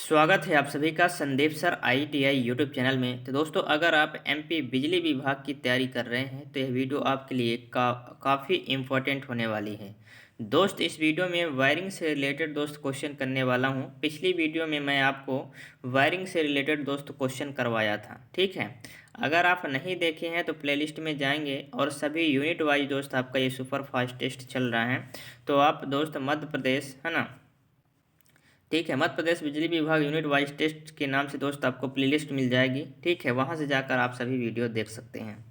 स्वागत है आप सभी का Sandeep sir ITI YouTube channel में। तो दोस्तों, अगर आप MP बिजली विभाग की तैयारी कर रहे हैं तो यह वीडियो आपके लिए काफ़ी इम्पोर्टेंट होने वाली है। दोस्त, इस वीडियो में वायरिंग से रिलेटेड दोस्त क्वेश्चन करने वाला हूं। पिछली वीडियो में मैं आपको वायरिंग से रिलेटेड दोस्त क्वेश्चन करवाया था, ठीक है। अगर आप नहीं देखे हैं तो प्लेलिस्ट में जाएंगे और सभी यूनिट वाइज दोस्त आपका ये सुपर फास्ट टेस्ट चल रहा है। तो आप दोस्त मध्य प्रदेश, है ना, ठीक है, मध्य प्रदेश बिजली विभाग यूनिट वाइज टेस्ट के नाम से दोस्त आपको प्लेलिस्ट मिल जाएगी, ठीक है। वहाँ से जाकर आप सभी वीडियो देख सकते हैं।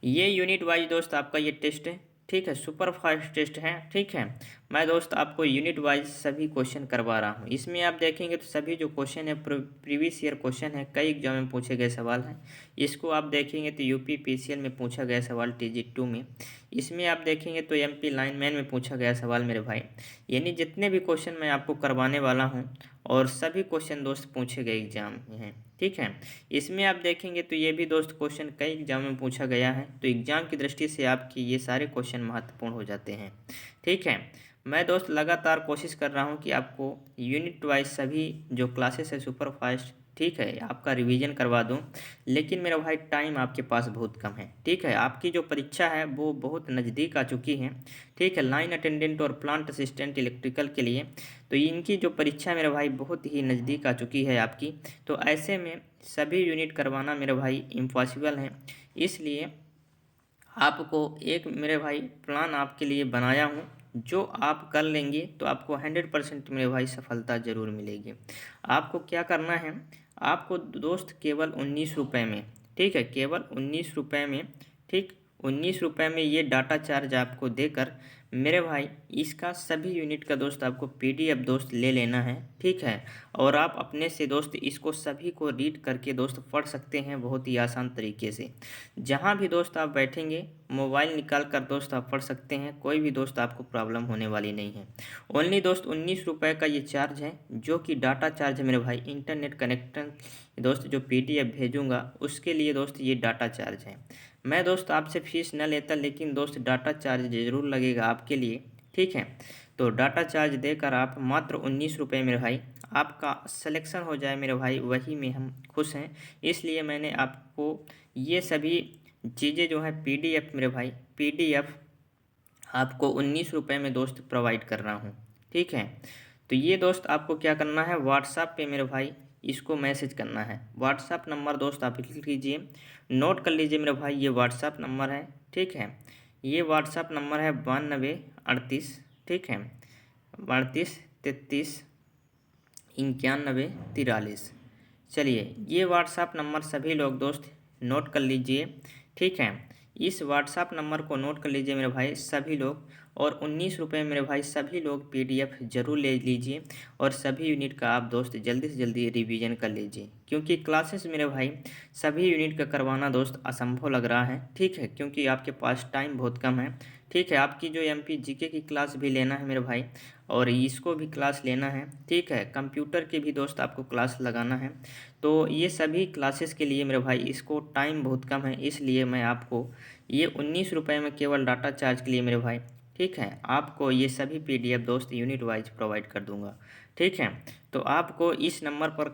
ये यूनिट वाइज दोस्त आपका ये टेस्ट है, ठीक है, सुपर फास्ट टेस्ट है, ठीक है। मैं दोस्त आपको यूनिट वाइज सभी क्वेश्चन करवा रहा हूँ। इसमें आप देखेंगे तो सभी जो क्वेश्चन है प्रीवियस ईयर क्वेश्चन है, कई एग्जाम में पूछे गए सवाल हैं। इसको आप देखेंगे तो यूपी PCL में पूछा गया सवाल TG2 में। इसमें आप देखेंगे तो MP लाइनमैन में पूछा गया सवाल मेरे भाई। यानी जितने भी क्वेश्चन मैं आपको करवाने वाला हूँ और सभी क्वेश्चन दोस्त पूछे गए एग्जाम में हैं, ठीक है। इसमें आप देखेंगे तो ये भी दोस्त क्वेश्चन कई एग्जाम में पूछा गया है, तो एग्जाम की दृष्टि से आपकी ये सारे क्वेश्चन महत्वपूर्ण हो जाते हैं, ठीक है। मैं दोस्त लगातार कोशिश कर रहा हूँ कि आपको यूनिट वाइज सभी जो क्लासेस है सुपर फास्ट, ठीक है, आपका रिवीजन करवा दूं। लेकिन मेरा भाई टाइम आपके पास बहुत कम है, ठीक है। आपकी जो परीक्षा है वो बहुत नज़दीक आ चुकी है, ठीक है। लाइन अटेंडेंट और प्लांट असिस्टेंट इलेक्ट्रिकल के लिए तो इनकी जो परीक्षा मेरे भाई बहुत ही नज़दीक आ चुकी है आपकी। तो ऐसे में सभी यूनिट करवाना मेरे भाई इम्पॉसिबल है। इसलिए आपको एक मेरे भाई प्लान आपके लिए बनाया हूँ, जो आप कर लेंगे तो आपको 100% मेरे भाई सफलता ज़रूर मिलेगी। आपको क्या करना है, आपको दोस्त केवल 19 रुपये में, ठीक है, केवल 19 रुपये में, ठीक, 19 रुपये में ये डाटा चार्ज आपको देकर मेरे भाई इसका सभी यूनिट का दोस्त आपको PDF दोस्त ले लेना है, ठीक है। और आप अपने से दोस्त इसको सभी को रीड करके दोस्त पढ़ सकते हैं बहुत ही आसान तरीके से। जहाँ भी दोस्त आप बैठेंगे मोबाइल निकाल कर दोस्त आप पढ़ सकते हैं, कोई भी दोस्त आपको प्रॉब्लम होने वाली नहीं है। ओनली दोस्त 19 रुपये का ये चार्ज है, जो कि डाटा चार्ज है मेरे भाई। इंटरनेट कनेक्शन दोस्त जो PDF भेजूँगा उसके लिए दोस्त ये डाटा चार्ज है। मैं दोस्त आपसे फीस न लेता, लेकिन दोस्त डाटा चार्ज ज़रूर लगेगा आपके लिए, ठीक है। तो डाटा चार्ज देकर आप मात्र 19 रुपये मेरे भाई आपका सिलेक्शन हो जाए मेरे भाई, वही में हम खुश हैं। इसलिए मैंने आपको ये सभी चीज़ें जो है PDF मेरे भाई, PDF आपको 19 रुपये में दोस्त प्रोवाइड कर रहा हूँ, ठीक है। तो ये दोस्त आपको क्या करना है, व्हाट्सएप पे मेरे भाई इसको मैसेज करना है। व्हाट्सएप नंबर दोस्त आप लिख लीजिए, नोट कर लीजिए मेरे भाई, ये व्हाट्सएप नंबर है, ठीक है। ये व्हाट्सएप नंबर है 9238, ठीक है, 32339143। चलिए, ये व्हाट्सएप नंबर सभी लोग दोस्त नोट कर लीजिए, ठीक है। इस व्हाट्सएप नंबर को नोट कर लीजिए मेरे भाई सभी लोग, और 19 रुपये मेरे भाई सभी लोग PDF ज़रूर ले लीजिए और सभी यूनिट का आप दोस्त जल्दी से जल्दी रिवीजन कर लीजिए, क्योंकि क्लासेस मेरे भाई सभी यूनिट का करवाना दोस्त असंभव लग रहा है, ठीक है, क्योंकि आपके पास टाइम बहुत कम है, ठीक है। आपकी जो MP GK की क्लास भी लेना है मेरे भाई, और इसको भी क्लास लेना है, ठीक है। कंप्यूटर की भी दोस्त आपको क्लास लगाना है। तो ये सभी क्लासेस के लिए मेरे भाई इसको टाइम बहुत कम है, इसलिए मैं आपको ये 19 रुपये में केवल डाटा चार्ज के लिए मेरे भाई, ठीक है, आपको ये सभी PDF दोस्त यूनिट वाइज प्रोवाइड कर दूंगा, ठीक है। तो आपको इस नंबर पर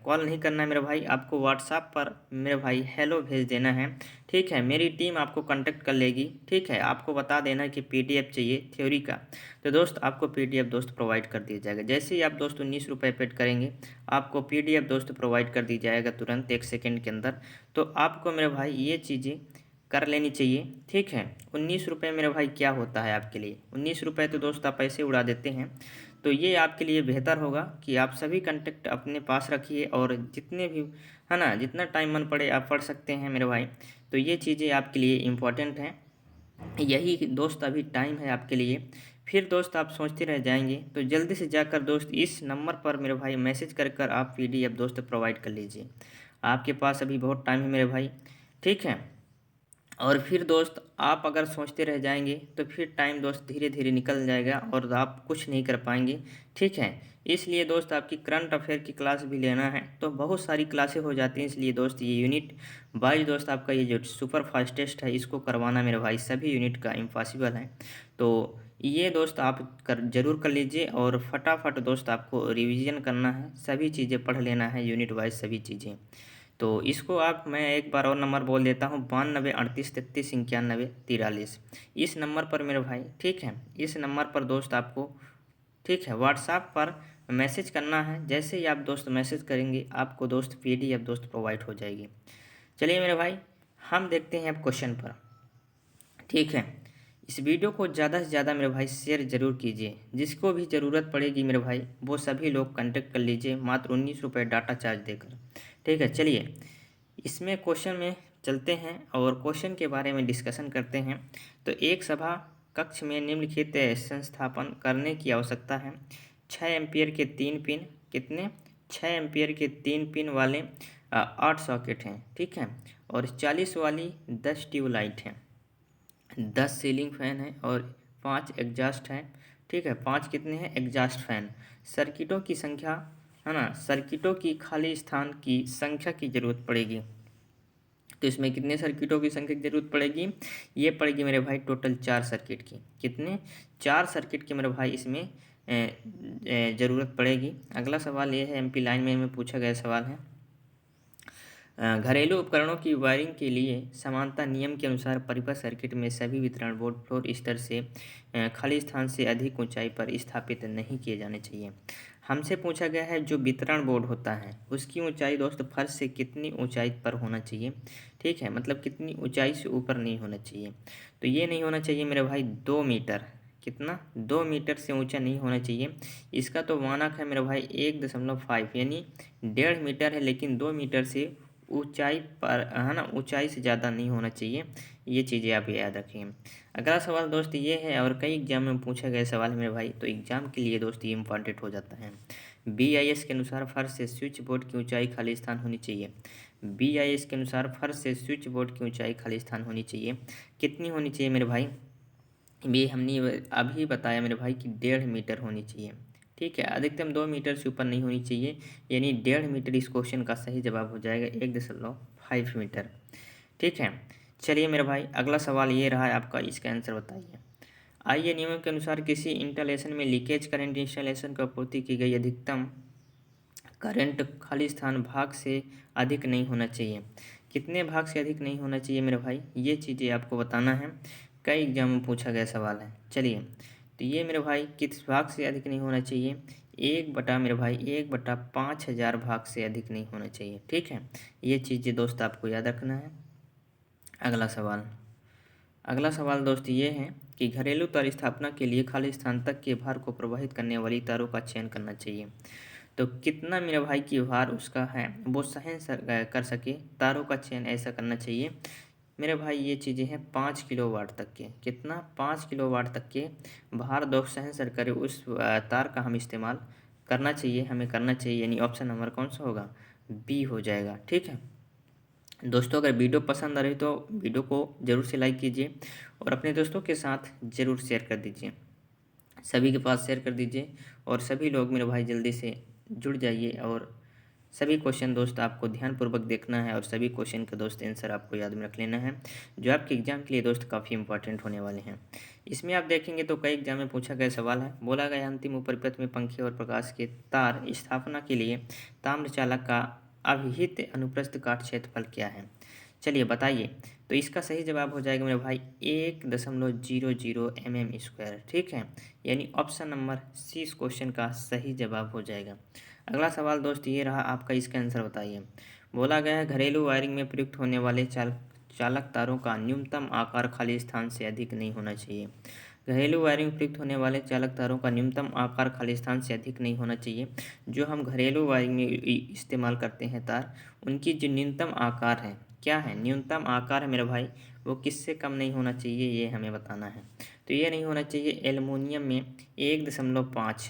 कॉल नहीं करना है मेरे भाई, आपको व्हाट्सएप पर मेरे भाई हेलो भेज देना है, ठीक है। मेरी टीम आपको कांटेक्ट कर लेगी, ठीक है। आपको बता देना कि PDF चाहिए थ्योरी का, तो दोस्त आपको PDF दोस्त प्रोवाइड कर दिया जाएगा। जैसे ही आप दोस्त 19 रुपये पेड करेंगे आपको PDF दोस्त प्रोवाइड कर दी जाएगा तुरंत 1 सेकंड के अंदर। तो आपको मेरे भाई ये चीज़ें कर लेनी चाहिए, ठीक है। 19 रुपये मेरे भाई क्या होता है आपके लिए, 19 रुपये तो दोस्त आप पैसे उड़ा देते हैं। तो ये आपके लिए बेहतर होगा कि आप सभी कंटेक्ट अपने पास रखिए, और जितने भी, है ना, जितना टाइम मन पड़े आप पढ़ सकते हैं मेरे भाई। तो ये चीज़ें आपके लिए इम्पोर्टेंट हैं, यही दोस्त अभी टाइम है आपके लिए। फिर दोस्त आप सोचते रह जाएंगे, तो जल्दी से जाकर दोस्त इस नंबर पर मेरे भाई मैसेज कर आप PDF दोस्त प्रोवाइड कर लीजिए। आपके पास अभी बहुत टाइम है मेरे भाई, ठीक है। और फिर दोस्त आप अगर सोचते रह जाएंगे तो फिर टाइम दोस्त धीरे धीरे निकल जाएगा और आप कुछ नहीं कर पाएंगे, ठीक है। इसलिए दोस्त आपकी करंट अफेयर की क्लास भी लेना है तो बहुत सारी क्लासें हो जाती हैं, इसलिए दोस्त ये यूनिट वाइज दोस्त आपका ये जो सुपर फास्ट टेस्ट है इसको करवाना मेरे भाई सभी यूनिट का इम्पॉसिबल है। तो ये दोस्त आप ज़रूर कर लीजिए और फटाफट दोस्त आपको रिवीजन करना है, सभी चीज़ें पढ़ लेना है यूनिट वाइज सभी चीज़ें। तो इसको आप मैं एक बार और नंबर बोल देता हूँ 92 38 33 91 43। इस नंबर पर मेरे भाई, ठीक है, इस नंबर पर दोस्त आपको, ठीक है, व्हाट्सएप पर मैसेज करना है। जैसे ही आप दोस्त मैसेज करेंगे आपको दोस्त PDF दोस्त प्रोवाइड हो जाएगी। चलिए मेरे भाई, हम देखते हैं अब क्वेश्चन पर, ठीक है। इस वीडियो को ज़्यादा से ज़्यादा मेरे भाई शेयर ज़रूर कीजिए, जिसको भी ज़रूरत पड़ेगी मेरे भाई वो सभी लोग कांटेक्ट कर लीजिए मात्र 19 रुपये डाटा चार्ज देकर, ठीक है। चलिए इसमें क्वेश्चन में चलते हैं और क्वेश्चन के बारे में डिस्कशन करते हैं। तो एक सभा कक्ष में निम्नलिखित संस्थापन करने की आवश्यकता है। 6 एम्पियर के 3 पिन, कितने, 6 एम्पियर के 3 पिन वाले 8 सॉकेट हैं, ठीक है, और 40 वाली 10 ट्यूबलाइट हैं, 10 सीलिंग फैन है और 5 एग्जास्ट हैं, ठीक है, 5 कितने हैं एग्जास्ट फैन। सर्किटों की संख्या, है ना, सर्किटों की खाली स्थान की संख्या की ज़रूरत पड़ेगी। तो इसमें कितने सर्किटों की संख्या की जरूरत पड़ेगी, ये पड़ेगी मेरे भाई टोटल 4 सर्किट की, कितने, 4 सर्किट की मेरे भाई इसमें ज़रूरत पड़ेगी। अगला सवाल ये है, MP लाइन में पूछा गया सवाल है, घरेलू उपकरणों की वायरिंग के लिए समानता नियम के अनुसार परिपथ सर्किट में सभी वितरण बोर्ड फ्लोर स्तर से खाली स्थान से अधिक ऊंचाई पर स्थापित नहीं किए जाने चाहिए। हमसे पूछा गया है जो वितरण बोर्ड होता है उसकी ऊंचाई दोस्त फर्श से कितनी ऊंचाई पर होना चाहिए, ठीक है, मतलब कितनी ऊंचाई से ऊपर नहीं होना चाहिए। तो ये नहीं होना चाहिए मेरे भाई 2 मीटर, कितना, 2 मीटर से ऊंचा नहीं होना चाहिए। इसका तो मानक है मेरे भाई 1.5 यानी 1.5 मीटर है, लेकिन 2 मीटर से ऊंचाई पर, है ना, ऊंचाई से ज़्यादा नहीं होना चाहिए। ये चीज़ें आप याद रखें। अगला सवाल दोस्त ये है, और कई एग्जाम में पूछा गया सवाल मेरे भाई, तो एग्जाम के लिए दोस्त ये इम्पॉर्टेंट हो जाता है। BIS के अनुसार फर्श से स्विच बोर्ड की ऊंचाई खाली स्थान होनी चाहिए। BIS के अनुसार फर्श से स्विच बोर्ड की ऊंचाई खाली स्थान होनी चाहिए, कितनी होनी चाहिए मेरे भाई, ये हमने अभी बताया मेरे भाई कि 1.5 मीटर होनी चाहिए, ठीक है, अधिकतम 2 मीटर से ऊपर नहीं होनी चाहिए, यानी 1.5 मीटर इस क्वेश्चन का सही जवाब हो जाएगा 1.5 मीटर, ठीक है। चलिए मेरे भाई अगला सवाल ये रहा है आपका, इसका आंसर बताइए। आइए नियमों के अनुसार किसी इंस्टॉलेशन में लीकेज करंट इंस्टॉलेशन को आपूर्ति की गई अधिकतम करंट खाली स्थान भाग से अधिक नहीं होना चाहिए, कितने भाग से अधिक नहीं होना चाहिए मेरे भाई, ये चीज़ें आपको बताना है, कई एग्जाम में पूछा गया सवाल है। चलिए तो ये मेरे भाई किस भाग से अधिक नहीं होना चाहिए, 1 बटा मेरे भाई 1/5000 भाग से अधिक नहीं होना चाहिए, ठीक है। ये चीज़ें दोस्त आपको याद रखना है। अगला सवाल, अगला सवाल दोस्त ये है कि घरेलू तार स्थापना के लिए खाली स्थान तक के भार को प्रवाहित करने वाली तारों का चयन करना चाहिए। तो कितना मेरे भाई की भार उसका है वो सहन कर सके, तारों का चयन ऐसा करना चाहिए मेरे भाई। ये चीज़ें हैं 5 किलोवाट तक के, कितना, 5 किलोवाट तक के भार दो सहन सर करे उस तार का हम इस्तेमाल करना चाहिए, हमें करना चाहिए, यानी ऑप्शन नंबर कौन सा होगा, B हो जाएगा, ठीक है। दोस्तों अगर वीडियो पसंद आ रही तो वीडियो को ज़रूर से लाइक कीजिए और अपने दोस्तों के साथ ज़रूर शेयर कर दीजिए, सभी के पास शेयर कर दीजिए, और सभी लोग मेरे भाई जल्दी से जुड़ जाइए। और सभी क्वेश्चन दोस्त आपको ध्यानपूर्वक देखना है और सभी क्वेश्चन का दोस्त आंसर आपको याद में रख लेना है, जो आपके एग्जाम के लिए दोस्त काफ़ी इंपॉर्टेंट होने वाले हैं। इसमें आप देखेंगे तो कई एग्जाम में पूछा गया सवाल है, बोला गया अंतिम उपरिपथ में पंखे और प्रकाश के तार स्थापना के लिए ताम्रचालक का अभिहित अनुप्रस्थ काट क्षेत्रफल क्या है, चलिए बताइए। तो इसका सही जवाब हो जाएगा मेरे भाई 1.00 mm², ठीक है, यानी ऑप्शन नंबर C इस क्वेश्चन का सही जवाब हो जाएगा। अगला सवाल दोस्त ये रहा आपका, इसका आंसर बताइए। बोला गया है घरेलू वायरिंग में प्रयुक्त होने वाले चालक तारों का न्यूनतम आकार खाली स्थान से अधिक नहीं होना चाहिए। घरेलू वायरिंग में प्रयुक्त होने वाले चालक तारों का न्यूनतम आकार खाली स्थान से अधिक नहीं होना चाहिए। जो हम घरेलू वायरिंग में इस्तेमाल करते हैं तार, उनकी जो न्यूनतम आकार है, क्या है, न्यूनतम आकार है मेरे भाई, वो किससे कम नहीं होना चाहिए, ये हमें बताना है। तो ये नहीं होना चाहिए एल्युमिनियम में 1.5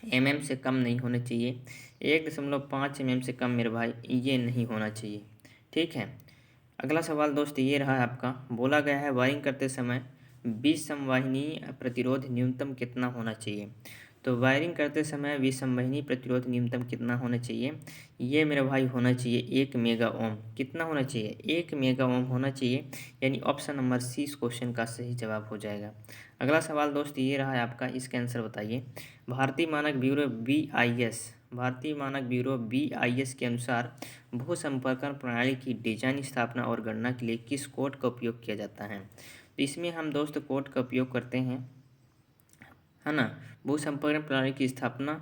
mm से कम नहीं होना चाहिए, 1.5 mm से कम मेरे भाई ये नहीं होना चाहिए, ठीक है। अगला सवाल दोस्त ये रहा है आपका, बोला गया है वायरिंग करते समय 20 समवाहिनी प्रतिरोध न्यूनतम कितना होना चाहिए। तो वायरिंग करते समय विसंवहनी प्रतिरोध न्यूनतम कितना होना चाहिए? ये मेरे भाई होना चाहिए 1 मेगा ओम। कितना होना चाहिए? 1 मेगा ओम होना चाहिए, यानी ऑप्शन नंबर सी इस क्वेश्चन का सही जवाब हो जाएगा। अगला सवाल दोस्त ये रहा है आपका, इसका आंसर बताइए। भारतीय मानक ब्यूरो BIS के अनुसार भू संपर्कन प्रणाली की डिजाइन, स्थापना और गणना के लिए किस कोड का उपयोग किया जाता है? तो इसमें हम दोस्त कोड का उपयोग करते हैं, है ना। भू संपर्कन प्रणाली की स्थापना,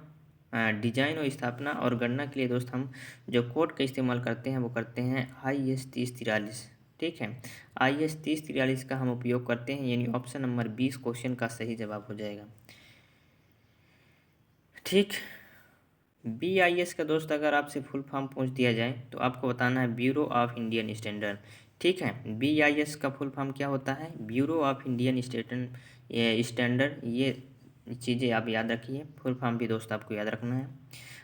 डिजाइन और स्थापना और गणना के लिए दोस्त हम जो कोड का इस्तेमाल करते हैं वो करते हैं IS 3043। ठीक है, IS 3043 का हम उपयोग करते हैं, यानी ऑप्शन नंबर 20 क्वेश्चन का सही जवाब हो जाएगा। ठीक, BIS का दोस्त अगर आपसे फुल फॉर्म पूछ दिया जाए तो आपको बताना है ब्यूरो ऑफ इंडियन स्टैंडर्ड। ठीक है, BIS का फुल फॉर्म क्या होता है? Bureau of Indian standard. ये चीज़ें आप याद रखिए, फुल फॉर्म भी दोस्त आपको याद रखना है।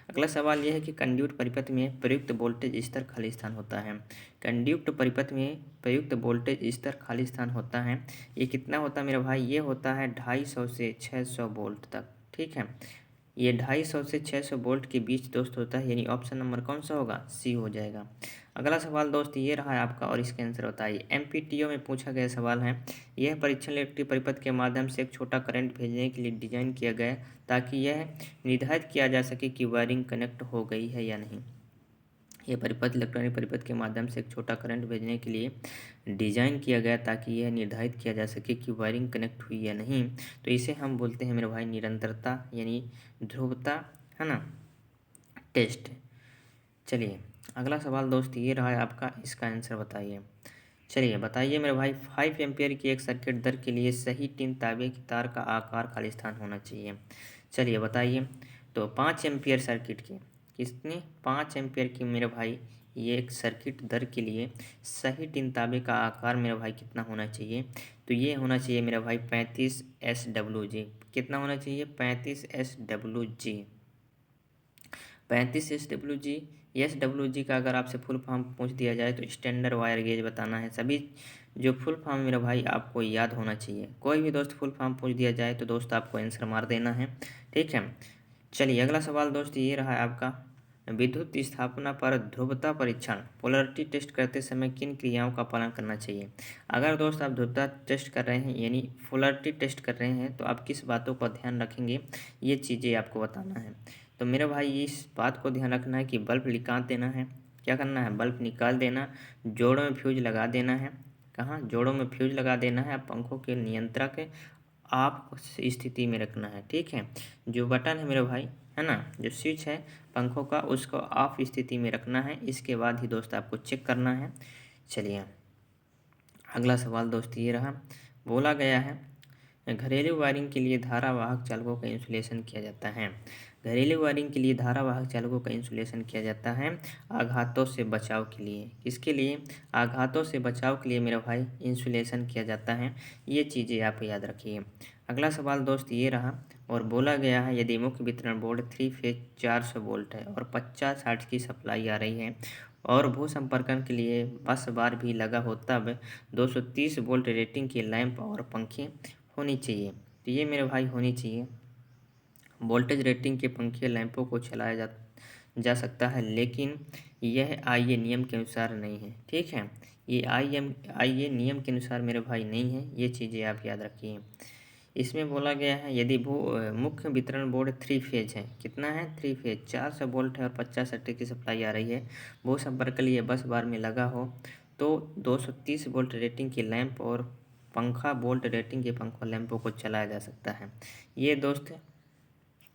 अगला सवाल यह है कि कंड्यूट परिपथ में प्रयुक्त वोल्टेज स्तर खाली स्थान होता है। कंड्यूट परिपथ में प्रयुक्त वोल्टेज स्तर खाली स्थान होता है, ये कितना होता है मेरे भाई? ये होता है 250 से 600 वोल्ट तक। ठीक है, ये 250 से 600 वोल्ट के बीच दोस्त होता है, यानी ऑप्शन नंबर कौन सा होगा? सी हो जाएगा। अगला सवाल दोस्त ये रहा है आपका, और इसके आंसर बताइए। MPTO में पूछा गया सवाल है, यह परीक्षण इलेक्ट्रिक परिपथ के माध्यम से एक छोटा करंट भेजने के लिए डिजाइन किया गया ताकि यह निर्धारित किया जा सके कि वायरिंग कनेक्ट हो गई है या नहीं। यह परिपथ इलेक्ट्रॉनिक परिपथ के माध्यम से एक छोटा करंट भेजने के लिए डिजाइन किया गया ताकि यह निर्धारित किया जा सके कि वायरिंग कनेक्ट हुई या नहीं। तो इसे हम बोलते हैं मेरे भाई निरंतरता, यानी ध्रुवता, है ना, टेस्ट। चलिए अगला सवाल दोस्त ये रहा है आपका, इसका आंसर बताइए। चलिए बताइए मेरे भाई, 5 एम्पियर की एक सर्किट दर के लिए सही 3 तांबे की तार का आकार खाली स्थान होना चाहिए। चलिए बताइए। तो 5 एम्पियर सर्किट की, कितनी? 5 एम्पियर की मेरे भाई ये एक सर्किट दर के लिए सही 3 तांबे का आकार मेरे भाई कितना होना चाहिए? तो ये होना चाहिए मेरा भाई 35 SWG। कितना होना चाहिए? 35 SWG। 35 SWG। SWG का अगर आपसे फुल फॉर्म पूछ दिया जाए तो स्टैंडर्ड वायर गेज बताना है। सभी जो फुल फॉर्म मेरा भाई आपको याद होना चाहिए। कोई भी दोस्त फुल फॉर्म पूछ दिया जाए तो दोस्त आपको आंसर मार देना है। ठीक है, चलिए अगला सवाल दोस्त ये रहा है आपका, विद्युत स्थापना पर ध्रुवता परीक्षण पोलरिटी टेस्ट करते समय किन क्रियाओं का पालन करना चाहिए? अगर दोस्त आप ध्रुवता टेस्ट कर रहे हैं, यानी पोलरिटी टेस्ट कर रहे हैं, तो आप किस बातों का ध्यान रखेंगे, ये चीज़ें आपको बताना है। तो मेरे भाई इस बात को ध्यान रखना है कि बल्ब निकाल देना है। क्या करना है? बल्ब निकाल देना, जोड़ों में फ्यूज लगा देना है। कहाँ? जोड़ों में फ्यूज लगा देना है। पंखों के नियंत्रक आप स्थिति में रखना है। ठीक है, जो बटन है मेरे भाई, है ना, जो स्विच है पंखों का, उसको ऑफ स्थिति में रखना है। इसके बाद ही दोस्त आपको चेक करना है। चलिए अगला सवाल दोस्त ये रहा, बोला गया है घरेलू वायरिंग के लिए धारावाहक चालकों का इंसुलेशन किया जाता है। घरेलू वायरिंग के लिए धारावाहक चालकों का इंसुलेशन किया जाता है आघातों से बचाव के लिए। किसके लिए? आघातों से बचाव के लिए मेरा भाई इंसुलेशन किया जाता है। ये चीज़ें आप याद रखिए। अगला सवाल दोस्त ये रहा, और बोला गया है यदि मुख्य वितरण बोर्ड 3 फेज 400 वोल्ट है और 50-60 की सप्लाई आ रही है और भू संपर्कन के लिए बस बार भी लगा हो, तब 230 वोल्ट रेटिंग की लैंप और पंखे होनी चाहिए। तो ये मेरे भाई होनी चाहिए। वोल्टेज रेटिंग के पंखे लैंपों को चलाया जा सकता है, लेकिन यह आईए नियम के अनुसार नहीं है। ठीक है, ये आईए नियम के अनुसार मेरे भाई नहीं है। ये चीज़ें आप याद रखिए। इसमें बोला गया है यदि मुख्य वितरण बोर्ड 3 फेज है, कितना है? 3 फेज 400 वोल्ट है और 50-60 की सप्लाई आ रही है, भू संपर्क के लिए बस बार में लगा हो, तो 230 वोल्ट रेटिंग की लैंप और पंखा वोल्ट रेटिंग के पंखा लैंपों को चलाया जा सकता है। ये दोस्त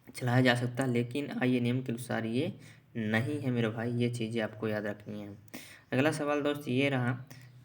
चलाया जा सकता है, लेकिन आईए नियम के अनुसार ये नहीं है मेरे भाई। ये चीज़ें आपको याद रखनी है। अगला सवाल दोस्त ये रहा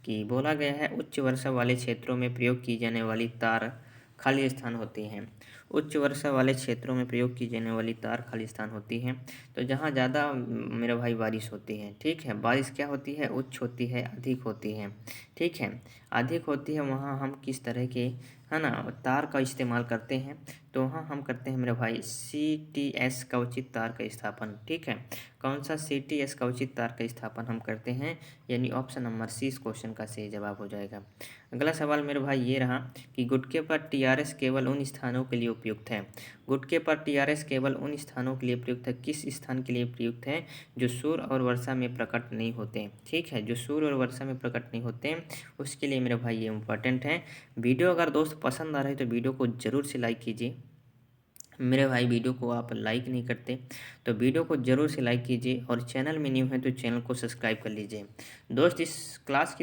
कि बोला गया है उच्च वर्षा वाले क्षेत्रों में प्रयोग की जाने वाली तार खाली स्थान होती हैं। उच्च वर्षा वाले क्षेत्रों में प्रयोग की जाने वाली तार खाली स्थान होती हैं। तो जहाँ ज़्यादा मेरे भाई बारिश होती है, ठीक है, बारिश क्या होती है? उच्च होती है, अधिक होती है। ठीक है, अधिक होती है, वहाँ हम किस तरह के, है ना, तार का इस्तेमाल करते हैं? तो वहाँ हम करते हैं मेरे भाई CTS का उचित तार का स्थापन। ठीक है, कौन सा CTS का उचित तार का स्थापन हम करते हैं, यानी ऑप्शन नंबर सी इस क्वेश्चन का सही जवाब हो जाएगा। अगला सवाल मेरे भाई ये रहा कि गुटके पर TRS केवल उन स्थानों के लिए उपयुक्त है? गुटके पर टीआरएस केवल उन स्थानों के लिए प्रयुक्त है, किस स्थान के लिए प्रयुक्त है? जो सूर्य और वर्षा में प्रकट नहीं होते। ठीक है, जो सूर्य और वर्षा में प्रकट नहीं होते उसके लिए मेरे भाई ये इंपॉर्टेंट है। वीडियो अगर दोस्त पसंद आ रहा है तो वीडियो को ज़रूर से लाइक कीजिए। मेरे भाई वीडियो को आप लाइक नहीं करते तो वीडियो को ज़रूर से लाइक कीजिए, और चैनल में न्यू है तो चैनल को सब्सक्राइब कर लीजिए। दोस्त इस क्लास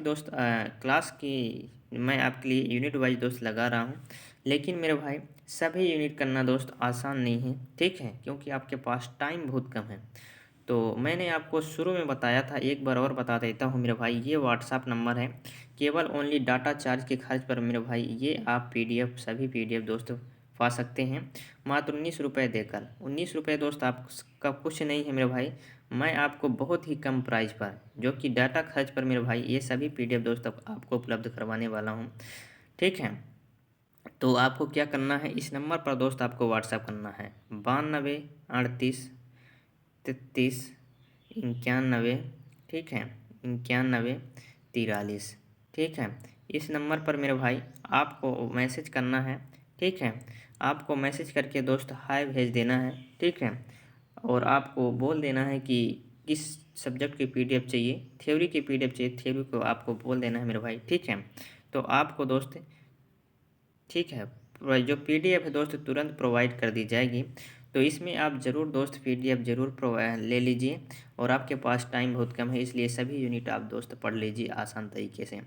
की मैं आपके लिए यूनिट वाइज दोस्त लगा रहा हूँ, लेकिन मेरे भाई सभी यूनिट करना दोस्त आसान नहीं है। ठीक है, क्योंकि आपके पास टाइम बहुत कम है। तो मैंने आपको शुरू में बताया था, एक बार और बता देता हूँ मेरे भाई, ये व्हाट्सअप नंबर है। केवल ओनली डाटा चार्ज के खर्च पर मेरे भाई ये आप सभी PDF दोस्त पा सकते हैं मात्र 19 रुपये देकर। 19 रुपये दोस्त आपका कुछ नहीं है मेरे भाई, मैं आपको बहुत ही कम प्राइस पर, जो कि डाटा खर्च पर मेरे भाई ये सभी PDF दोस्त आपको उपलब्ध करवाने वाला हूँ। ठीक है, तो आपको क्या करना है, इस नंबर पर दोस्त आपको व्हाट्सअप करना है 92 38 33 91। ठीक है, 91 43। ठीक है, इस नंबर पर मेरे भाई आपको मैसेज करना है। ठीक है, आपको मैसेज करके दोस्त हाय भेज देना है। ठीक है, और आपको बोल देना है कि किस सब्जेक्ट की PDF चाहिए। थ्योरी की PDF चाहिए, थ्योरी को आपको बोल देना है मेरे भाई। ठीक है, तो आपको दोस्त, ठीक है, जो PDF है दोस्त तुरंत प्रोवाइड कर दी जाएगी। तो इसमें आप ज़रूर दोस्त PDF ज़रूर ले लीजिए, और आपके पास टाइम बहुत कम है, इसलिए सभी यूनिट आप दोस्त पढ़ लीजिए आसान तरीके से।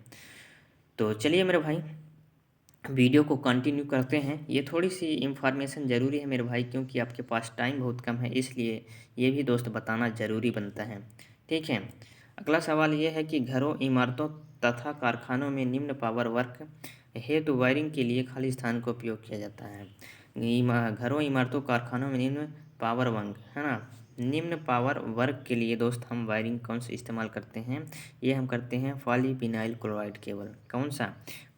तो चलिए मेरे भाई वीडियो को कंटिन्यू करते हैं। ये थोड़ी सी इंफॉर्मेशन ज़रूरी है मेरे भाई, क्योंकि आपके पास टाइम बहुत कम है, इसलिए ये भी दोस्त बताना ज़रूरी बनता है। ठीक है, अगला सवाल ये है कि घरों, इमारतों तथा कारखानों में निम्न पावर वर्क हेतु वायरिंग के लिए खाली स्थान का उपयोग किया जाता है। घरों, इमारतों, कारखानों में निम्न पावर वर्क है ना, निम्न पावर वर्क के लिए दोस्त हम वायरिंग कौन सा इस्तेमाल करते हैं? ये हम करते हैं पॉलीविनाइल क्लोराइड केबल। कौन सा?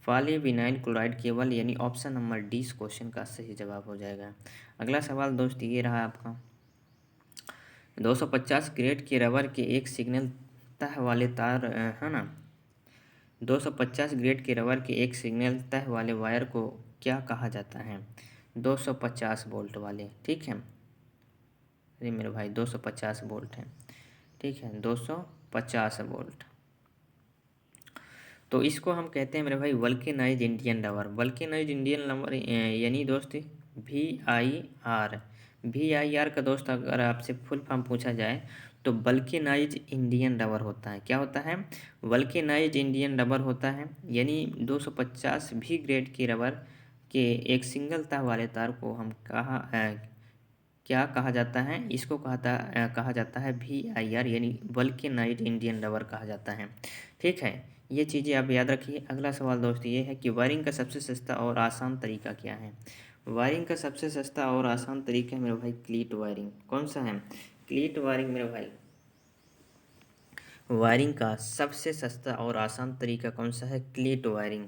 पॉलीविनाइल क्लोराइड केबल, यानी ऑप्शन नंबर डी इस क्वेश्चन का सही जवाब हो जाएगा। अगला सवाल दोस्त ये रहा आपका, 250 ग्रेड के रबर के एक सिग्नल तह वाले तार है ना, 250 ग्रेड के रबर के एक सिग्नल तह वाले वायर को क्या कहा जाता है? 250 वोल्ट वाले। ठीक है, अरे मेरे भाई 250 वोल्ट है। ठीक है, 250 वोल्ट, तो इसको हम कहते हैं मेरे भाई vulcanise Indian rubber. Vulcanise Indian rubber यानी दोस्त VIR का दोस्त अगर आपसे फुल फॉर्म पूछा जाए तो वल्केनाइज इंडियन रबर होता है। क्या होता है? वल्केनाइज इंडियन रबर होता है, यानी 250 भी ग्रेड के रबर के एक सिंगल तार वाले तार को हम क्या कहा जाता है? इसको कहा जाता है VIR, यानी वल्केनाइज इंडियन रबर कहा जाता है। ठीक है, ये चीज़ें आप याद रखिए। अगला सवाल दोस्त ये है कि वायरिंग का सबसे सस्ता और आसान तरीका क्या है? वायरिंग का सबसे सस्ता और आसान तरीका है मेरे भाई क्लीट वायरिंग। कौन सा है? क्लीट वायरिंग मेरे भाई। वायरिंग का सबसे सस्ता और आसान तरीका कौन सा है? क्लीट वायरिंग।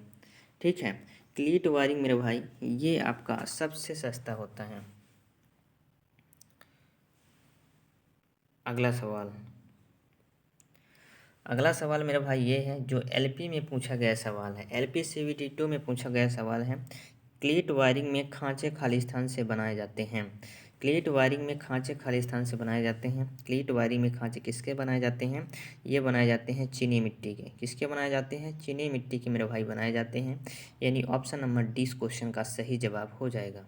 ठीक है, क्लीट वायरिंग मेरे भाई ये आपका सबसे सस्ता होता है। अगला सवाल मेरे भाई ये है, जो LP में पूछा गया सवाल है, LP CVT 2 में पूछा गया सवाल है। क्लीट वायरिंग में खांचे खाली स्थान से बनाए जाते हैं। क्लीट वायरिंग में खांचे खाली स्थान से बनाए जाते हैं। क्लीट वायरिंग में खांचे किसके बनाए जाते हैं? ये बनाए जाते हैं चीनी मिट्टी के। किसके बनाए जाते हैं? चीनी मिट्टी के मेरे भाई बनाए जाते हैं, यानी ऑप्शन नंबर डी इस क्वेश्चन का सही जवाब हो जाएगा।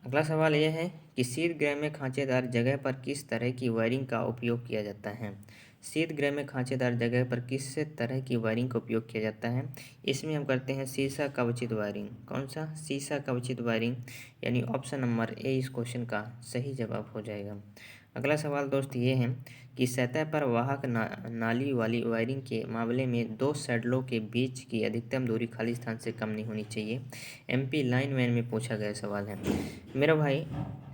अगला सवाल यह है कि शीतगृह में खांचेदार जगह पर किस तरह की वायरिंग का उपयोग किया जाता है? शीतगृह में खांचेदार जगह पर किस तरह की वायरिंग का उपयोग किया जाता है? इसमें हम करते हैं शीशा कवचित वायरिंग। कौन सा? शीशा कवचित वायरिंग, यानी ऑप्शन नंबर ए इस क्वेश्चन का सही जवाब हो जाएगा। अगला सवाल दोस्त ये है कि सतह पर वाहक नाली वाली वायरिंग के मामले में दो सैडलों के बीच की अधिकतम दूरी खाली स्थान से कम नहीं होनी चाहिए। MP लाइनमैन में पूछा गया सवाल है मेरा भाई।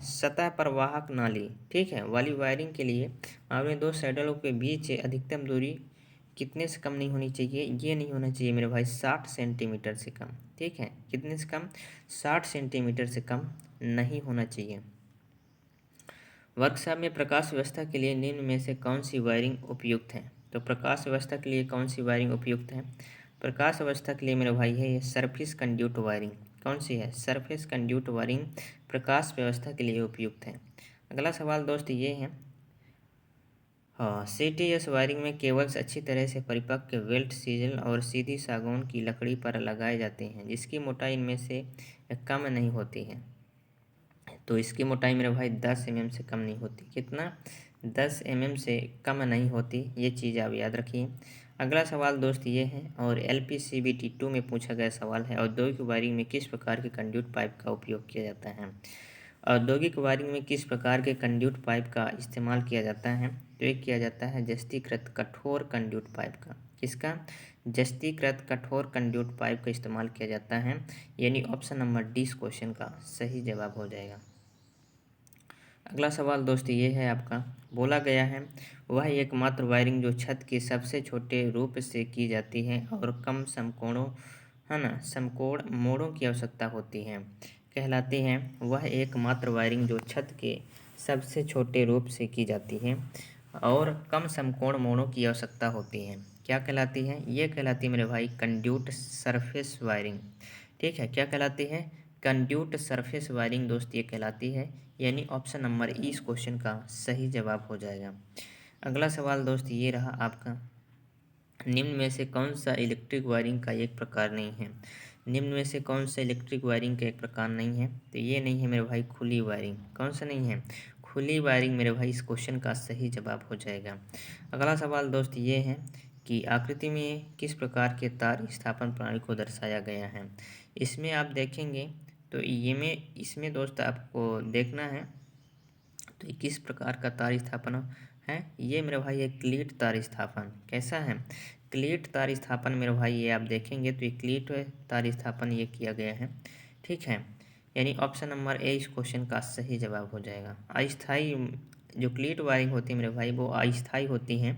सतह पर वाहक नाली, ठीक है, वाली वायरिंग के लिए मामले दो सैडलों के बीच अधिकतम दूरी कितने से कम नहीं होनी चाहिए? ये नहीं होना चाहिए मेरे भाई 60 सेंटीमीटर से कम। ठीक है, कितने से कम? 60 सेंटीमीटर से कम नहीं होना चाहिए। वर्कशॉप में प्रकाश व्यवस्था के लिए निम्न में से कौन सी वायरिंग उपयुक्त है? तो प्रकाश व्यवस्था के लिए कौन सी वायरिंग उपयुक्त है? प्रकाश अवस्था के लिए मेरे भाई है ये सरफेस कंड्यूट वायरिंग। कौन सी है? सरफेस कंड्यूट वायरिंग प्रकाश व्यवस्था के लिए उपयुक्त है। अगला सवाल दोस्त ये है, हाँ, CTS वायरिंग में केबल्स अच्छी तरह से परिपक्व वेल्ट सीजल और सीधी सागौन की लकड़ी पर लगाए जाते हैं जिसकी मोटाई इनमें से कम नहीं होती है। तो इसकी मोटाई मेरे भाई 10 mm से कम नहीं होती। कितना? 10 mm से कम नहीं होती, ये चीज़ आप याद रखिए। अगला सवाल दोस्त ये है और LPCBT 2 में पूछा गया सवाल है, औद्योगिक वायरिंग में किस प्रकार के कंड्यूट पाइप का उपयोग किया जाता है? औद्योगिक वायरिंग में किस प्रकार के कंड्यूट पाइप का इस्तेमाल किया जाता है? तो ये किया जाता है जस्तीकृत कठोर कंड्यूट पाइप का। किसका? जस्तीकृत कठोर कंड्यूट पाइप का इस्तेमाल किया जाता है, यानी ऑप्शन नंबर डी इस क्वेश्चन का सही जवाब हो जाएगा। अगला सवाल दोस्त ये है आपका, बोला गया है वह एकमात्र वायरिंग जो छत के सबसे छोटे रूप से की जाती है और कम समकोणों, है ना, समकोण मोड़ों की आवश्यकता होती है, कहलाती है। वह एकमात्र वायरिंग जो छत के सबसे छोटे रूप से की जाती है और कम समकोण मोड़ों की आवश्यकता होती है, क्या कहलाती है? ये कहलाती है मेरे भाई कंड्यूट सरफेस वायरिंग। ठीक है, क्या कहलाती है? कंड्यूट सरफेस वायरिंग दोस्त ये कहलाती है, यानी ऑप्शन नंबर ई इस क्वेश्चन का सही जवाब हो जाएगा। अगला सवाल दोस्त ये रहा आपका, निम्न में से कौन सा इलेक्ट्रिक वायरिंग का एक प्रकार नहीं है? निम्न में से कौन सा इलेक्ट्रिक वायरिंग का एक प्रकार नहीं है? तो ये नहीं है मेरे भाई खुली वायरिंग। कौन सा नहीं है? खुली वायरिंग मेरे भाई इस क्वेश्चन का सही जवाब हो जाएगा। अगला सवाल दोस्त ये है कि आकृति में किस प्रकार के तार स्थापन प्रणाली को दर्शाया गया है? इसमें आप देखेंगे तो इसमें दोस्त आपको देखना है तो ये किस प्रकार का तार स्थापन है। ये मेरे भाई एक क्लीट तार स्थापन। कैसा है? क्लीट तार स्थापन मेरे भाई, ये आप देखेंगे तो ये क्लीट तार स्थापन ये किया गया है। ठीक है, यानी ऑप्शन नंबर ए इस क्वेश्चन का सही जवाब हो जाएगा। अस्थाई जो क्लीट वायरिंग होती है मेरे भाई वो अस्थाई होती हैं।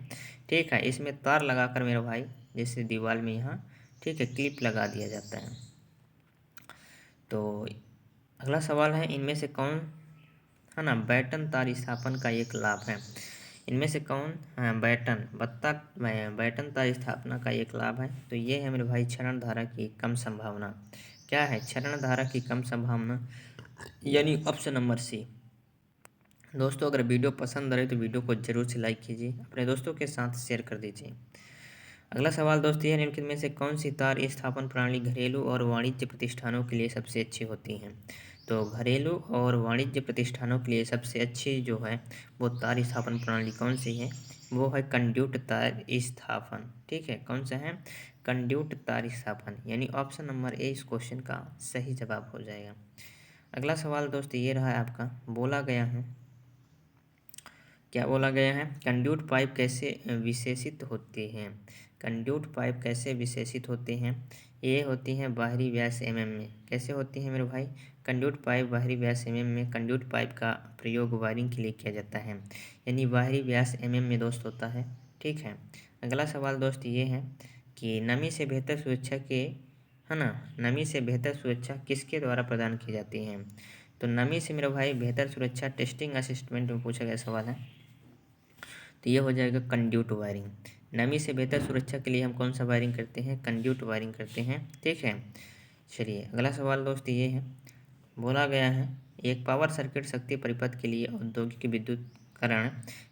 ठीक है, इसमें तार लगाकर मेरे भाई जैसे दीवार में यहाँ, ठीक है, क्लिप लगा दिया जाता है। तो अगला सवाल है, इनमें से कौन, है ना, बैटन तार स्थापन का एक लाभ है? इनमें से कौन? हाँ, बैटन तार स्थापना का एक लाभ है। तो ये है मेरे भाई क्षरण धारा की कम संभावना। क्या है? क्षरण धारा की कम संभावना, यानी ऑप्शन नंबर सी। दोस्तों अगर वीडियो पसंद आए तो वीडियो को जरूर से लाइक कीजिए, अपने दोस्तों के साथ शेयर कर दीजिए। अगला सवाल दोस्त ये है, निम्नलिखित में से कौन सी तार स्थापन प्रणाली घरेलू और वाणिज्य प्रतिष्ठानों के लिए सबसे अच्छी होती है? तो घरेलू और वाणिज्य प्रतिष्ठानों के लिए सबसे अच्छी जो है वो तार स्थापन प्रणाली कौन सी है? वो है कंड्यूट तार स्थापन। ठीक है, कौन सा है? कंड्यूट तार स्थापन, यानी ऑप्शन नंबर ए इस क्वेश्चन का सही जवाब हो जाएगा। अगला सवाल दोस्त ये रहा है आपका, बोला गया है, क्या बोला गया है? कंड्यूट पाइप कैसे विशेषित होते हैं? कंड्यूट पाइप कैसे विशेषित होते हैं? ये होती हैं बाहरी व्यास mm में। कैसे होती हैं मेरे भाई? कंड्यूट पाइप बाहरी व्यास mm में। कंड्यूट पाइप का प्रयोग वायरिंग के लिए किया जाता है, यानी बाहरी व्यास mm में दोस्त होता है। ठीक है, अगला सवाल दोस्त ये है कि नमी से बेहतर सुरक्षा के, है ना, नमी से बेहतर सुरक्षा किसके द्वारा प्रदान की जाती है? तो नमी से मेरे भाई बेहतर सुरक्षा टेस्टिंग असिस्टमेंट में पूछा गया सवाल है, तो ये हो जाएगा कंड्यूट वायरिंग। नमी से बेहतर सुरक्षा के लिए हम कौन सा वायरिंग करते हैं? कंड्यूट वायरिंग करते हैं। ठीक है, चलिए अगला सवाल दोस्त ये है, बोला गया है एक पावर सर्किट शक्ति परिपथ के लिए औद्योगिक विद्युतीकरण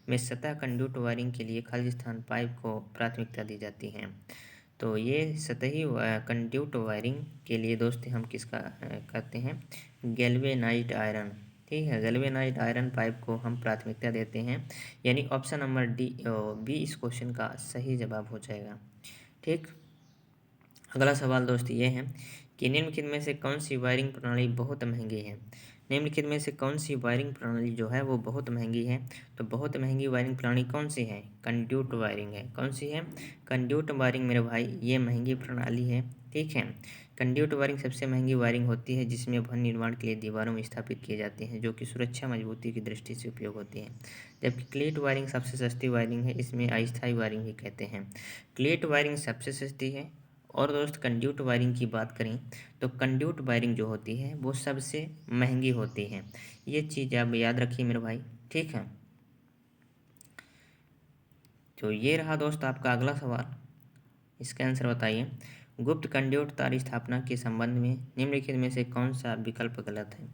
में सतह कंड्यूट वायरिंग के लिए खाली स्थान पाइप को प्राथमिकता दी जाती है। तो ये सतही कंड्यूट वायरिंग के लिए दोस्त हम किसका करते हैं? Galvanised iron. ठीक है, गैल्वेनाइज्ड आयरन पाइप को हम प्राथमिकता देते हैं, यानी ऑप्शन नंबर डी बी इस क्वेश्चन का सही जवाब हो जाएगा। ठीक, अगला सवाल दोस्त ये है कि निम्नलिखित में से कौन सी वायरिंग प्रणाली बहुत महंगी है? निम्नलिखित में से कौन सी वायरिंग प्रणाली जो है वो बहुत महंगी है? तो बहुत महंगी वायरिंग प्रणाली कौन सी है? कंड्यूट वायरिंग है। कौन सी है? कंड्यूट वायरिंग मेरे भाई ये महंगी प्रणाली है। ठीक है, कंड्यूट वायरिंग सबसे महंगी वायरिंग होती है जिसमें भवन निर्माण के लिए दीवारों में स्थापित किए जाते हैं, जो कि सुरक्षा मजबूती की दृष्टि से उपयोग होती है। जबकि क्लीट वायरिंग सबसे सस्ती वायरिंग है, इसमें अस्थायी वायरिंग भी कहते हैं। क्लीट वायरिंग सबसे सस्ती है। और दोस्त कंड्यूट वायरिंग की बात करें तो कंड्यूट वायरिंग जो होती है वो सबसे महंगी होती है। ये चीज़ आप याद रखिए मेरे भाई। ठीक है, तो ये रहा दोस्त आपका अगला सवाल, इसका आंसर बताइए। गुप्त कंड्यूट तार स्थापना के संबंध में निम्नलिखित में से कौन सा विकल्प गलत है।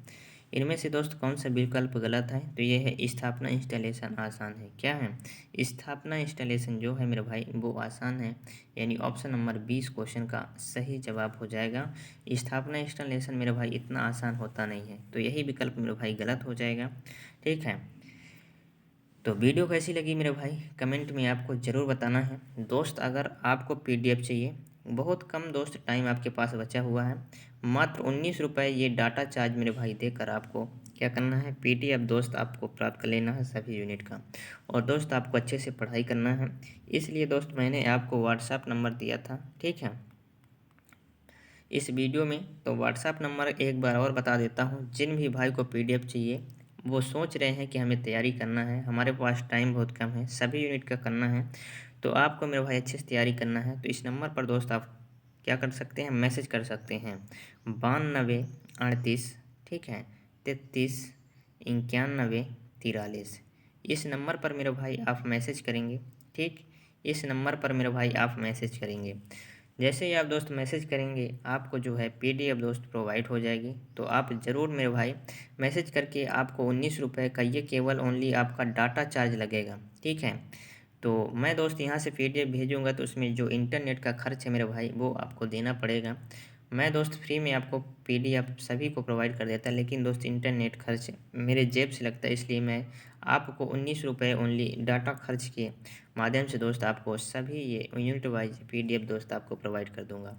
इनमें से दोस्त कौन सा विकल्प गलत है, तो ये है स्थापना इंस्टॉलेशन आसान है। क्या है, स्थापना इंस्टॉलेशन जो है मेरे भाई वो आसान है, यानी ऑप्शन नंबर 20 क्वेश्चन का सही जवाब हो जाएगा। स्थापना इंस्टॉलेशन मेरे भाई इतना आसान होता नहीं है, तो यही विकल्प मेरे भाई गलत हो जाएगा। ठीक है, तो वीडियो कैसी लगी मेरे भाई कमेंट में आपको ज़रूर बताना है। दोस्त अगर आपको PDF चाहिए, बहुत कम दोस्त टाइम आपके पास बचा हुआ है, मात्र 19 रुपये ये डाटा चार्ज मेरे भाई देकर आपको क्या करना है, PDF दोस्त आपको प्राप्त कर लेना है सभी यूनिट का। और दोस्त आपको अच्छे से पढ़ाई करना है, इसलिए दोस्त मैंने आपको व्हाट्सएप नंबर दिया था, ठीक है, इस वीडियो में। तो व्हाट्सएप नंबर एक बार और बता देता हूँ, जिन भी भाई को PDF चाहिए, वो सोच रहे हैं कि हमें तैयारी करना है, हमारे पास टाइम बहुत कम है, सभी यूनिट का करना है, तो आपको मेरे भाई अच्छे से तैयारी करना है, तो इस नंबर पर दोस्त आप क्या कर सकते हैं, मैसेज कर सकते हैं 9238, ठीक है, 339143। इस नंबर पर मेरे भाई आप मैसेज करेंगे, ठीक, इस नंबर पर मेरे भाई आप मैसेज करेंगे। जैसे ही आप दोस्त मैसेज करेंगे, आपको जो है PDF दोस्त प्रोवाइड हो जाएगी। तो आप ज़रूर मेरे भाई मैसेज करके, आपको 19 रुपये का ये केवल ओनली आपका डाटा चार्ज लगेगा, ठीक है। तो मैं दोस्त यहाँ से PDF भेजूँगा, तो उसमें जो इंटरनेट का खर्च है मेरे भाई वो आपको देना पड़ेगा। मैं दोस्त फ्री में आपको PDF सभी को प्रोवाइड कर देता, लेकिन दोस्त इंटरनेट खर्च मेरे जेब से लगता है, इसलिए मैं आपको 19 रुपये ओनली डाटा खर्च के माध्यम से दोस्त आपको सभी ये यूनिट वाइज PDF दोस्त आपको प्रोवाइड कर दूंगा।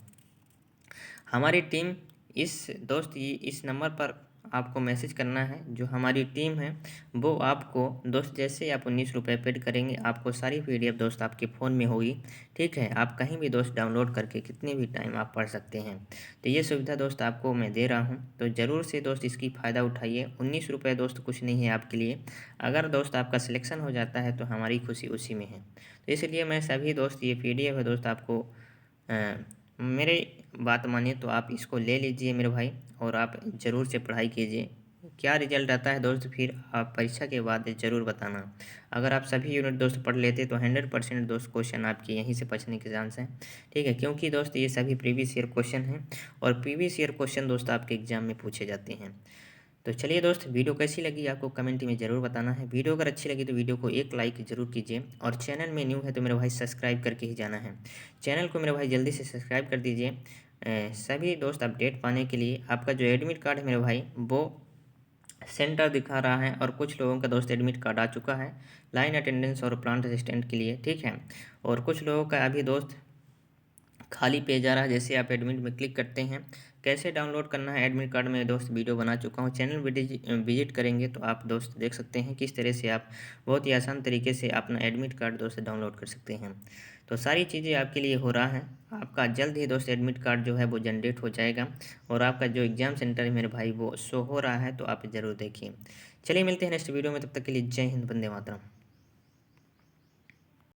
हमारी टीम इस नंबर पर आपको मैसेज करना है, जो हमारी टीम है वो आपको दोस्त जैसे ही आप 19 रुपये पेड करेंगे, आपको सारी PDF दोस्त आपके फ़ोन में होगी, ठीक है। आप कहीं भी दोस्त डाउनलोड करके कितने भी टाइम आप पढ़ सकते हैं। तो ये सुविधा दोस्त आपको मैं दे रहा हूँ, तो ज़रूर से दोस्त इसकी फ़ायदा उठाइए। 19 रुपये दोस्त कुछ नहीं है आपके लिए, अगर दोस्त आपका सिलेक्शन हो जाता है तो हमारी खुशी उसी में है। तो इसलिए मैं सभी दोस्त ये PDF है दोस्त आपको मेरे बात मानिए तो आप इसको ले लीजिए मेरे भाई, और आप ज़रूर से पढ़ाई कीजिए। क्या रिजल्ट आता है दोस्त फिर आप परीक्षा के बाद ज़रूर बताना। अगर आप सभी यूनिट दोस्त पढ़ लेते तो 100% दोस्त क्वेश्चन आपके यहीं से बचने के चांस हैं, ठीक है, क्योंकि दोस्त ये सभी प्रीवियस ईयर क्वेश्चन हैं, और प्रीवियस ईयर क्वेश्चन दोस्त आपके एग्जाम में पूछे जाते हैं। तो चलिए दोस्त, वीडियो कैसी लगी आपको कमेंट में ज़रूर बताना है। वीडियो अगर अच्छी लगी तो वीडियो को एक लाइक ज़रूर कीजिए, और चैनल में न्यू है तो मेरे भाई सब्सक्राइब करके ही जाना है। चैनल को मेरे भाई जल्दी से सब्सक्राइब कर दीजिए। सभी दोस्त अपडेट पाने के लिए। आपका जो एडमिट कार्ड है मेरे भाई वो सेंटर दिखा रहा है, और कुछ लोगों का दोस्त एडमिट कार्ड आ चुका है लाइन अटेंडेंस और प्लांट असिस्टेंट के लिए, ठीक है, और कुछ लोगों का अभी दोस्त खाली पेज आ रहा है। जैसे आप एडमिट में क्लिक करते हैं, कैसे डाउनलोड करना है एडमिट कार्ड में दोस्त वीडियो बना चुका हूँ, चैनल विजिट करेंगे तो आप दोस्त देख सकते हैं किस तरह से आप बहुत ही आसान तरीके से अपना एडमिट कार्ड दोस्त डाउनलोड कर सकते हैं। तो सारी चीज़ें आपके लिए हो रहा है। आपका जल्द ही दोस्त एडमिट कार्ड जो है वो जनरेट हो जाएगा, और आपका जो एग्ज़ाम सेंटर है मेरे भाई वो शो हो रहा है, तो आप ज़रूर देखिए। चलिए मिलते हैं नेक्स्ट वीडियो में, तब तक के लिए जय हिंद, वंदे मातरम।